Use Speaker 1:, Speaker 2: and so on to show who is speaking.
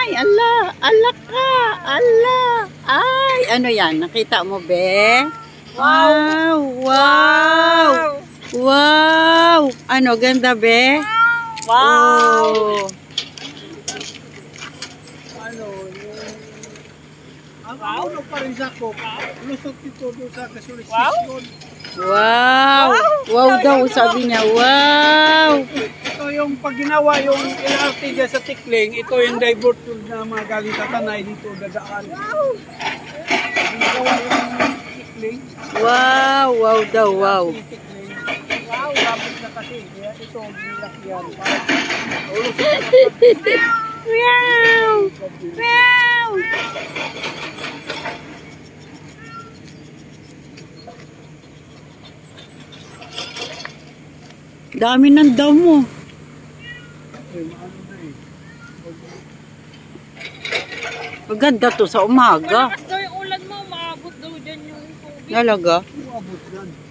Speaker 1: Ay, ala, ala ka, ala. Ay, ano yan? Nakita mo, be? Wow, wow. Wow. Ano, ganda, be?
Speaker 2: Wow.
Speaker 1: Oh.
Speaker 3: Ang ano pa rin sa koka, lusot ito doon sa kasulistisyon.
Speaker 1: Wow. Wow daw, sabi niya. Wow.
Speaker 3: Ito yung pag ginawa yung LRT dyan sa Tikling, ito yung divert na mga galing sa Tanay dito dadaan. Ginagawa yung Tikling.
Speaker 1: Wow, wow daw, wow.
Speaker 3: Wow, lapit na kasi. Kaya ito, nilakyan.
Speaker 1: Wow. Wow. Dami ng damo. Maganda to sa umaga.
Speaker 2: Malakas daw yung ulan mo, maabot daw dyan yung tubig.
Speaker 1: Talaga?
Speaker 3: Uabot yan.